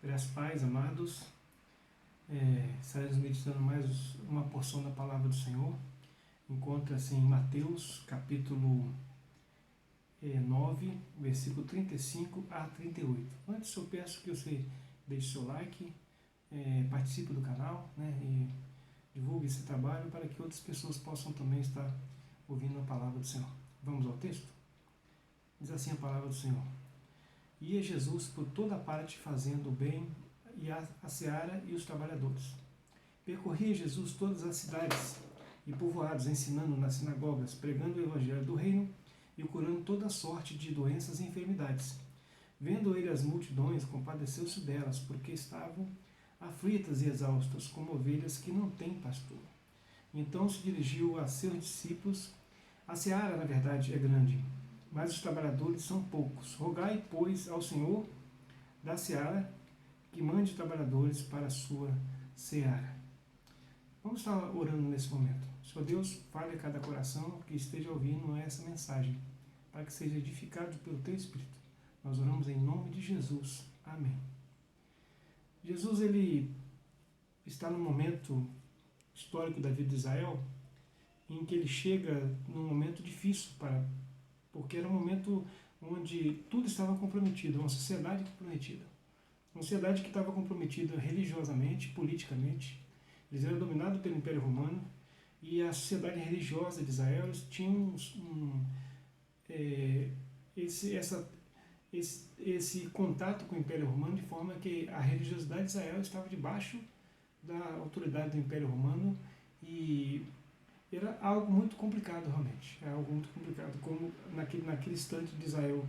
Graças pais, amados, estaremos meditando mais uma porção da palavra do Senhor. Encontra-se em Mateus, capítulo 9, versículo 35 a 38. Antes eu peço que você deixe seu like, participe do canal, e divulgue esse trabalho para que outras pessoas possam também estar ouvindo a palavra do Senhor. Vamos ao texto? Diz assim a palavra do Senhor. Ia Jesus por toda parte fazendo o bem e a seara e os trabalhadores. Percorria Jesus todas as cidades e povoados, ensinando nas sinagogas, pregando o evangelho do reino e curando toda sorte de doenças e enfermidades. Vendo ele as multidões, compadeceu-se delas, porque estavam aflitas e exaustas, como ovelhas que não têm pastor. Então se dirigiu a seus discípulos. A seara, na verdade, é grande, mas os trabalhadores são poucos. Rogai, pois, ao Senhor da seara que mande trabalhadores para a sua seara. Vamos estar orando nesse momento. Senhor Deus, fale a cada coração que esteja ouvindo essa mensagem, para que seja edificado pelo Teu Espírito. Nós oramos em nome de Jesus. Amém. Jesus, ele está num momento histórico da vida de Israel, em que ele chega num momento difícil porque era um momento onde tudo estava comprometido, uma sociedade comprometida. Uma sociedade que estava comprometida religiosamente, politicamente. Eles eram dominados pelo Império Romano e a sociedade religiosa de Israel tinha esse contato com o Império Romano, de forma que a religiosidade de Israel estava debaixo da autoridade do Império Romano e era algo muito complicado realmente, é algo muito complicado, como naquele instante de Israel,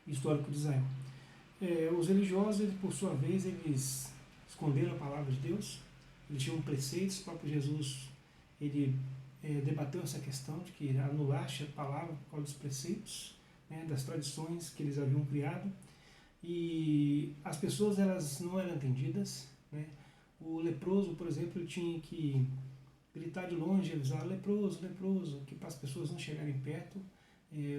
histórico de Israel. Os religiosos, por sua vez, eles esconderam a palavra de Deus, eles tinham preceitos. O próprio Jesus, ele debateu essa questão de que anulasse a palavra por causa dos preceitos, das tradições que eles haviam criado, e as pessoas elas não eram atendidas. O leproso, por exemplo, tinha que gritar de longe, avisar leproso, leproso, que para as pessoas não chegarem perto.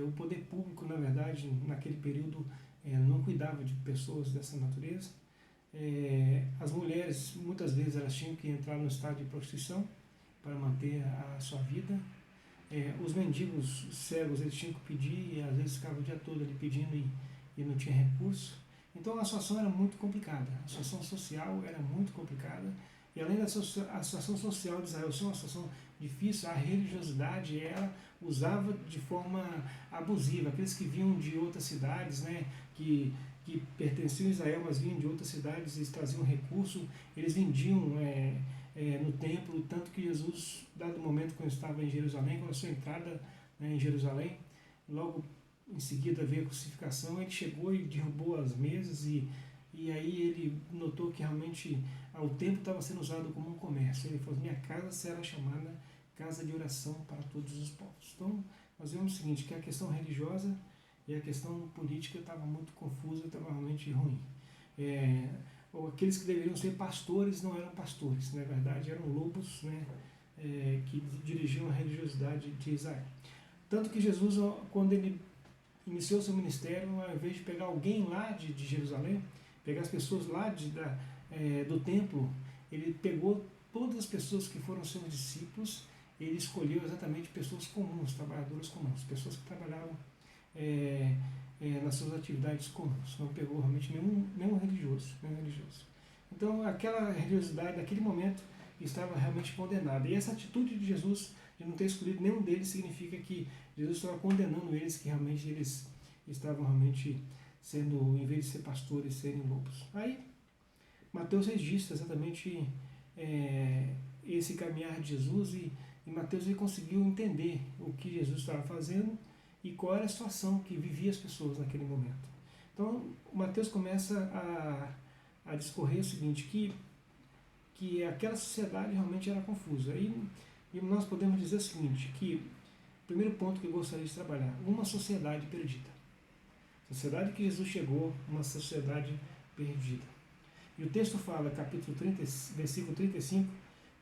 O poder público, na verdade, naquele período, não cuidava de pessoas dessa natureza. As mulheres, muitas vezes, elas tinham que entrar no estado de prostituição para manter a sua vida. Os mendigos cegos, eles tinham que pedir, e às vezes ficavam o dia todo ali pedindo e não tinha recurso. Então a situação era muito complicada, a situação social era muito complicada. E além da situação social de Israel ser uma situação difícil, a religiosidade ela usava de forma abusiva. Aqueles que vinham de outras cidades, que pertenciam a Israel, mas vinham de outras cidades, eles traziam recurso, eles vendiam no templo. Tanto que Jesus, dado o momento quando estava em Jerusalém, quando a sua entrada em Jerusalém, logo em seguida veio a crucificação, ele chegou e derrubou as mesas e aí ele notou que realmente o templo estava sendo usado como um comércio. Ele falou: minha casa será chamada casa de oração para todos os povos. Então, nós vemos o seguinte, que a questão religiosa e a questão política estava muito confusa, estava realmente ruim. Aqueles que deveriam ser pastores não eram pastores, na verdade eram lobos, que dirigiam a religiosidade de Israel. Tanto que Jesus, quando ele iniciou seu ministério, ao invés de pegar alguém lá de Jerusalém, pegar as pessoas lá do templo, ele pegou todas as pessoas que foram seus discípulos. Ele escolheu exatamente pessoas comuns, trabalhadoras comuns, pessoas que trabalhavam nas suas atividades comuns. Não pegou realmente nenhum religioso. Então aquela religiosidade naquele momento estava realmente condenada. E essa atitude de Jesus de não ter escolhido nenhum deles significa que Jesus estava condenando eles, que realmente eles estavam realmente sendo, em vez de ser pastores, serem lobos. Aí Mateus registra exatamente esse caminhar de Jesus, e Mateus ele conseguiu entender o que Jesus estava fazendo e qual era a situação que vivia as pessoas naquele momento. Então Mateus começa a discorrer o seguinte, que aquela sociedade realmente era confusa. E nós podemos dizer o seguinte, que o primeiro ponto que eu gostaria de trabalhar, uma sociedade perdida. A sociedade que Jesus chegou, uma sociedade perdida. E o texto fala, capítulo 30, versículo 35,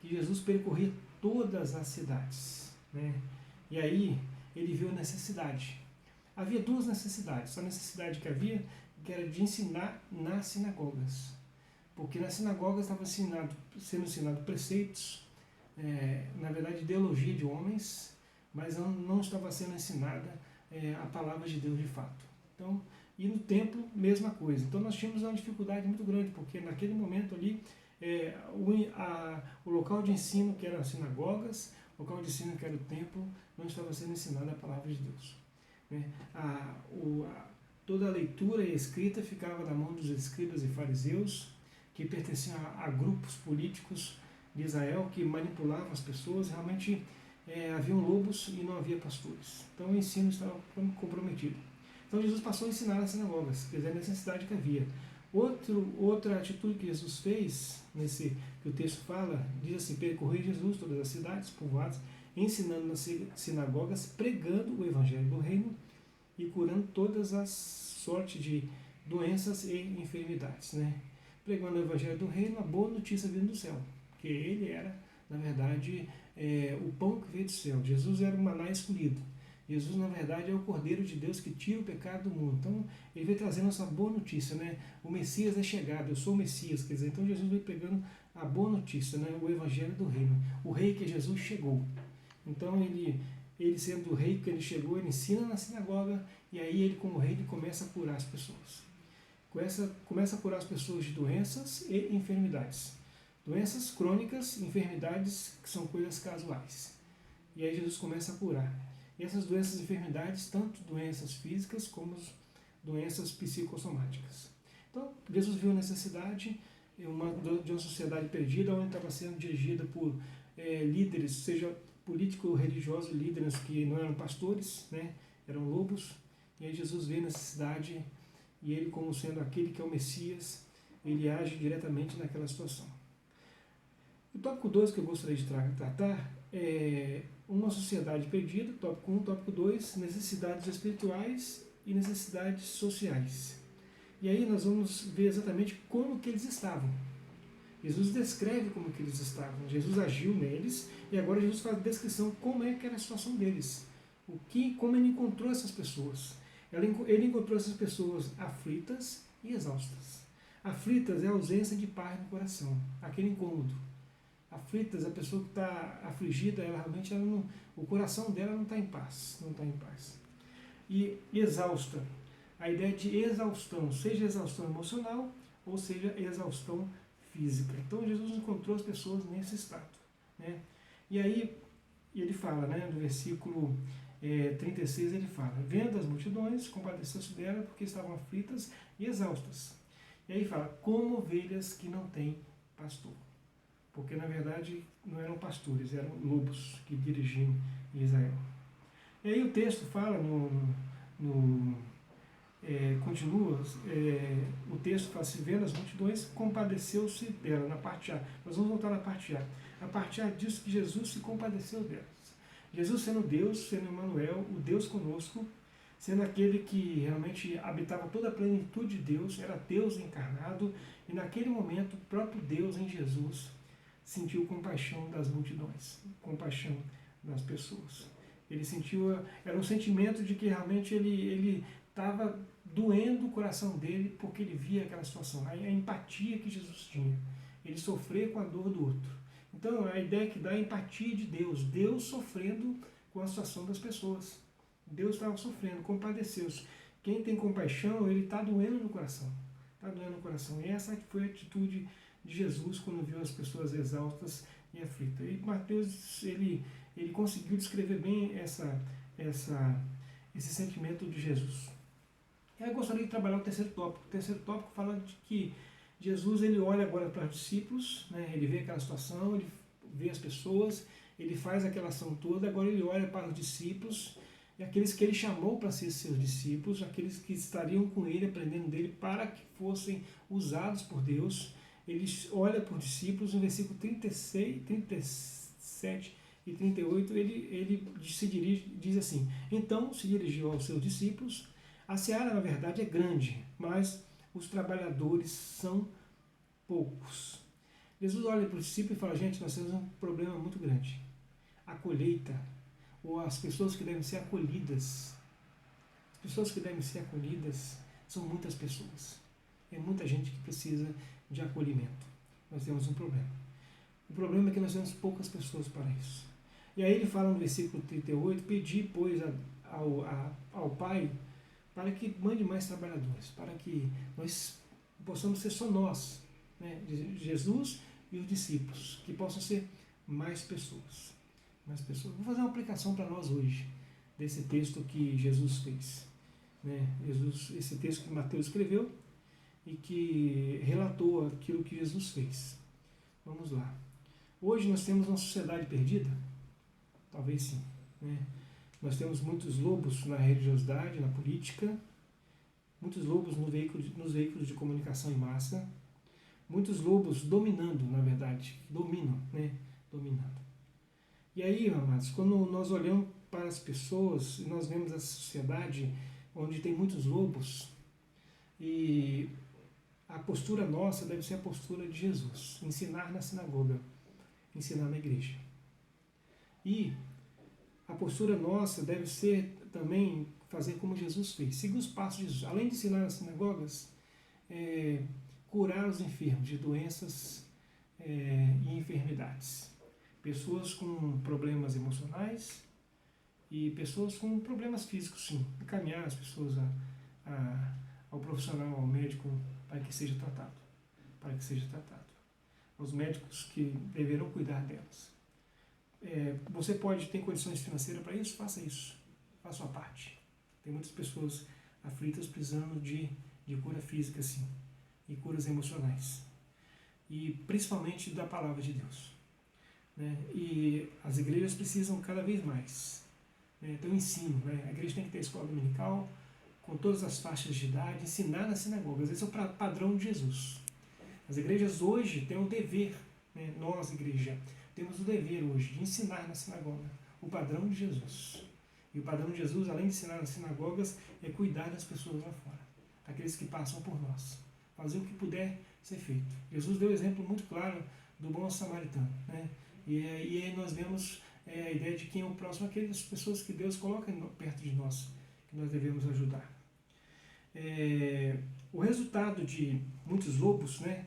que Jesus percorria todas as cidades. E aí ele viu a necessidade. Havia duas necessidades. A necessidade que havia que era de ensinar nas sinagogas. Porque nas sinagogas estava sendo ensinado preceitos, na verdade ideologia de homens, mas não estava sendo ensinada a palavra de Deus de fato. Então, e no templo, mesma coisa. Então nós tínhamos uma dificuldade muito grande, porque naquele momento ali, o local de ensino, que eram as sinagogas, o local de ensino, que era o templo, não estava sendo ensinada a palavra de Deus. Né? Toda a leitura e a escrita ficava na mão dos escribas e fariseus, que pertenciam a grupos políticos de Israel, que manipulavam as pessoas. Realmente haviam lobos e não havia pastores. Então o ensino estava comprometido. Então Jesus passou a ensinar nas sinagogas, quer dizer, a necessidade que havia. Outra atitude que Jesus fez, que o texto fala, diz assim: percorreu Jesus todas as cidades, povoados, ensinando nas sinagogas, pregando o evangelho do reino e curando todas as sortes de doenças e enfermidades. Né? Pregando o evangelho do reino, a boa notícia vindo do céu, que ele era, na verdade, o pão que veio do céu. Jesus era o maná escolhido. Jesus, na verdade, é o Cordeiro de Deus que tira o pecado do mundo. Então, ele veio trazendo essa boa notícia, né? O Messias é chegado, eu sou o Messias. Quer dizer, então Jesus veio pregando a boa notícia, né? O evangelho do reino. O rei que Jesus chegou. Então, ele sendo o rei que ele chegou, ele ensina na sinagoga, e aí ele, como rei, ele começa a curar as pessoas. Começa a curar as pessoas de doenças e enfermidades. Doenças crônicas, enfermidades que são coisas casuais. E aí Jesus começa a curar. E essas doenças e enfermidades, tanto doenças físicas como doenças psicossomáticas. Então, Jesus viu a necessidade de uma sociedade perdida, onde estava sendo dirigida por líderes, seja político ou religioso, líderes que não eram pastores, né, eram lobos. E aí Jesus vê a necessidade, e ele, como sendo aquele que é o Messias, ele age diretamente naquela situação. O tópico 2 que eu gostaria de tratar é uma sociedade perdida, tópico 1, tópico 2, necessidades espirituais e necessidades sociais. E aí nós vamos ver exatamente como que eles estavam. Jesus descreve como que eles estavam, Jesus agiu neles, e agora Jesus faz a descrição como é que era a situação deles, como ele encontrou essas pessoas. Ele encontrou essas pessoas aflitas e exaustas. Aflitas é a ausência de paz no coração, aquele incômodo. Aflitas, a pessoa que está afligida, ela realmente o coração dela não está em paz, não está em paz. E exausta, a ideia de exaustão, seja exaustão emocional ou seja exaustão física. Então Jesus encontrou as pessoas nesse estado. Né? E aí ele fala, né, no versículo 36, ele fala: vendo as multidões, compadeceu-se dela porque estavam aflitas e exaustas. E aí fala: como ovelhas que não têm pastor. Porque na verdade não eram pastores, eram lobos que dirigiam Israel. E aí o texto fala, continua, o texto fala: se vendo as multidões, compadeceu-se dela, na parte A. Nós vamos voltar na parte A. A parte A diz que Jesus se compadeceu delas. Jesus sendo Deus, sendo Emmanuel, o Deus conosco, sendo aquele que realmente habitava toda a plenitude de Deus, era Deus encarnado, e naquele momento o próprio Deus em Jesus sentiu compaixão das multidões, compaixão das pessoas. Ele sentiu, era um sentimento de que realmente ele estava doendo o coração dele, porque ele via aquela situação, a empatia que Jesus tinha, ele sofrer com a dor do outro. Então a ideia que dá é a empatia de Deus, Deus sofrendo com a situação das pessoas. Deus estava sofrendo, compadeceu-se. Quem tem compaixão, ele está doendo no coração. Está doendo no coração. E essa foi a atitude de Jesus quando viu as pessoas exaustas e aflitas. E Mateus, ele conseguiu descrever bem esse sentimento de Jesus. E eu gostaria de trabalhar o terceiro tópico. O terceiro tópico fala de que Jesus, ele olha agora para os discípulos, né? Ele vê aquela situação, ele vê as pessoas, ele faz aquela ação toda, agora ele olha para os discípulos, e aqueles que ele chamou para ser seus discípulos, aqueles que estariam com ele, aprendendo dele, para que fossem usados por Deus. Ele olha para os discípulos, no versículo 36, 37 e 38, ele se dirige, diz assim: então se dirigiu aos seus discípulos: a seara, na verdade, é grande, mas os trabalhadores são poucos. Jesus olha para os discípulos e fala: gente, nós temos um problema muito grande. A colheita, ou as pessoas que devem ser acolhidas, São muitas pessoas. É muita gente que precisa de acolhimento. Nós temos um problema. O problema é que nós temos poucas pessoas para isso. E aí ele fala no versículo 38, pedi, pois, ao Pai para que mande mais trabalhadores, para que nós possamos ser só nós, né, Jesus e os discípulos, que possam ser mais pessoas. Mais pessoas. Vou fazer uma aplicação para nós hoje, desse texto que Jesus fez. Né? Esse texto que Mateus escreveu e que relatou aquilo que Jesus fez. Vamos lá. Hoje nós temos uma sociedade perdida? Talvez sim. Né? Nós temos muitos lobos na religiosidade, na política, muitos lobos nos veículos de comunicação em massa, muitos lobos dominando, na verdade, dominam, né? Dominando. E aí, amados, quando nós olhamos para as pessoas, nós vemos essa sociedade onde tem muitos lobos, e a postura nossa deve ser a postura de Jesus, ensinar na sinagoga, ensinar na igreja. E a postura nossa deve ser também fazer como Jesus fez, seguir os passos de Jesus. Além de ensinar nas sinagogas, curar os enfermos de doenças e enfermidades. Pessoas com problemas emocionais e pessoas com problemas físicos, sim. Encaminhar as pessoas ao profissional, ao médico, para que seja tratado. Para que seja tratado. Aos médicos que deverão cuidar delas. Você pode ter condições financeiras para isso? Faça isso. Faça a sua parte. Tem muitas pessoas aflitas precisando de cura física, sim. E curas emocionais. E principalmente da palavra de Deus. Né? E as igrejas precisam cada vez mais. Né? Então, ensino. Né? A igreja tem que ter escola dominical, com todas as faixas de idade, ensinar nas sinagogas. Esse é o padrão de Jesus. As igrejas hoje têm o dever, né? Nós, igreja, temos o dever hoje de ensinar na sinagoga o padrão de Jesus. E o padrão de Jesus, além de ensinar nas sinagogas, é cuidar das pessoas lá fora, daqueles que passam por nós. Fazer o que puder ser feito. Jesus deu um exemplo muito claro do bom samaritano. Né? E aí nós vemos a ideia de quem é o próximo, aquelas pessoas que Deus coloca perto de nós, que nós devemos ajudar. O resultado de muitos lobos, né,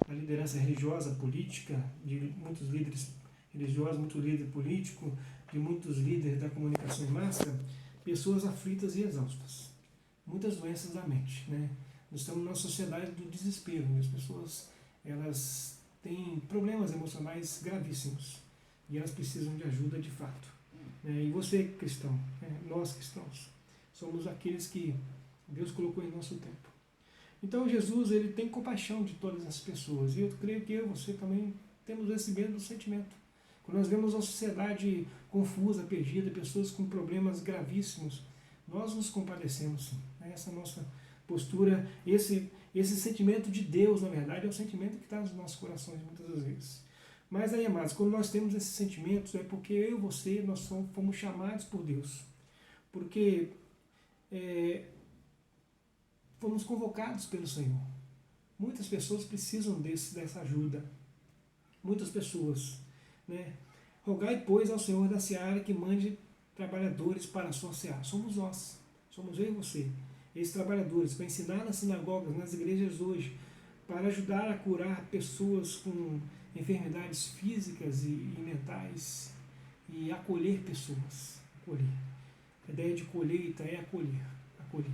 da liderança religiosa, política, de muitos líderes religiosos, muito líder político, de muitos líderes da comunicação em massa, pessoas aflitas e exaustas. Muitas doenças da mente. Né? Nós estamos numa sociedade do desespero, né? As pessoas elas têm problemas emocionais gravíssimos e elas precisam de ajuda de fato. E você, cristão, nós cristãos, somos aqueles que Deus colocou em nosso tempo. Então Jesus, ele tem compaixão de todas as pessoas, e eu creio que eu e você também temos esse mesmo sentimento. Quando nós vemos uma sociedade confusa, perdida, pessoas com problemas gravíssimos, nós nos compadecemos, sim. Essa nossa postura, esse sentimento de Deus, na verdade, é o sentimento que está nos nossos corações muitas das vezes. Mas aí, amados, quando nós temos esses sentimentos, é porque eu e você, nós fomos chamados por Deus. Porque fomos convocados pelo Senhor. Muitas pessoas precisam dessa ajuda. Muitas pessoas. Né? Rogai, pois, ao Senhor da seara que mande trabalhadores para a sua seara. Somos nós. Somos eu e você. Esses trabalhadores, para ensinar nas sinagogas, nas igrejas hoje, para ajudar a curar pessoas com enfermidades físicas e mentais e acolher pessoas. Acolher. A ideia de colheita é acolher. Acolher.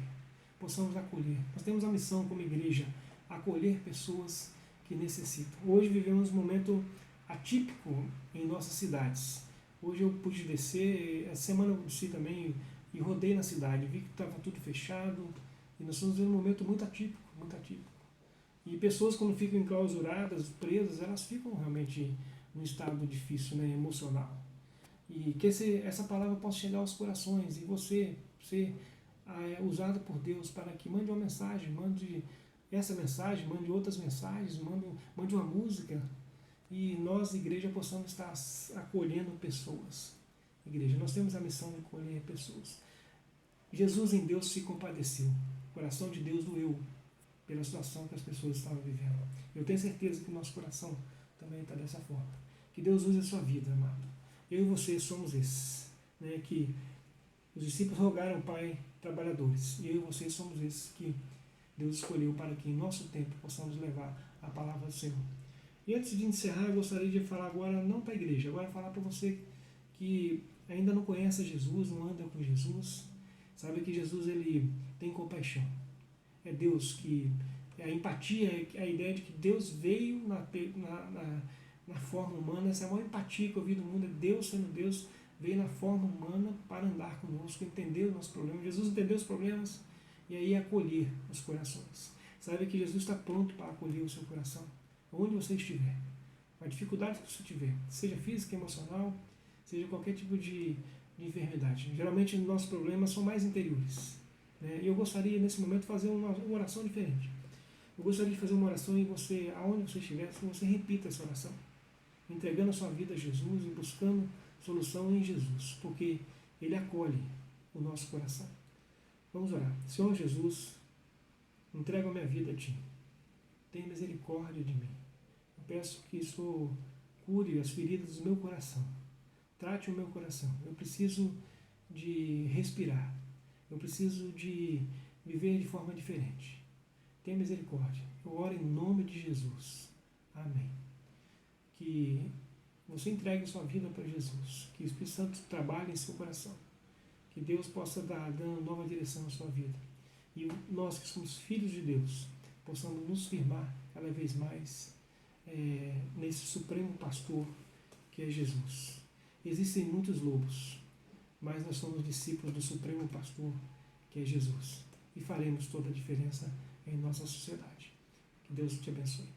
Possamos acolher. Nós temos a missão como igreja, acolher pessoas que necessitam. Hoje vivemos um momento atípico em nossas cidades. Hoje eu pude descer, essa semana eu desci também e rodei na cidade, vi que estava tudo fechado, e nós estamos vivendo um momento muito atípico, muito atípico. E pessoas, quando ficam enclausuradas, presas, elas ficam realmente num estado difícil, né, emocional. E que essa palavra possa chegar aos corações, e você ser usado por Deus para que mande uma mensagem, mande essa mensagem, mande outras mensagens, mande uma música, e nós, igreja, possamos estar acolhendo pessoas. Igreja, nós temos a missão de acolher pessoas. Jesus em Deus se compadeceu. O coração de Deus doeu pela situação que as pessoas estavam vivendo. Eu tenho certeza que o nosso coração também está dessa forma. Que Deus use a sua vida, amado. Eu e você somos esses. Né, que os discípulos rogaram, Pai, trabalhadores. E eu e você somos esses que Deus escolheu para que em nosso tempo possamos levar a palavra do Senhor. E antes de encerrar, eu gostaria de falar agora, não para a igreja, agora falar para você que ainda não conhece Jesus, não anda com Jesus, sabe que Jesus ele tem compaixão. É Deus que... A empatia é a ideia de que Deus veio na forma humana. Essa é a maior empatia que eu vi no mundo, é Deus sendo Deus, veio na forma humana para andar conosco, entender os nossos problemas. Jesus entendeu os problemas e aí acolher os corações. Sabe que Jesus está pronto para acolher o seu coração, onde você estiver, a dificuldade que você tiver, seja física, emocional, seja qualquer tipo de enfermidade. Geralmente os nossos problemas são mais interiores, né? E eu gostaria nesse momento de fazer uma oração diferente. Eu gostaria de fazer uma oração e você, aonde você estiver, você repita essa oração, entregando a sua vida a Jesus e buscando solução em Jesus, porque Ele acolhe o nosso coração. Vamos orar. Senhor Jesus, entrego a minha vida a Ti. Tenha misericórdia de mim. Eu peço que o Senhor cure as feridas do meu coração. Trate o meu coração. Eu preciso de respirar. Eu preciso de viver de forma diferente. Tenha misericórdia. Eu oro em nome de Jesus. Amém. Que você entregue a sua vida para Jesus. Que o Espírito Santo trabalhe em seu coração. Que Deus possa dar nova direção à sua vida. E nós que somos filhos de Deus, possamos nos firmar cada vez mais nesse supremo pastor que é Jesus. Existem muitos lobos, mas nós somos discípulos do supremo pastor que é Jesus. E faremos toda a diferença em nossa sociedade. Que Deus te abençoe.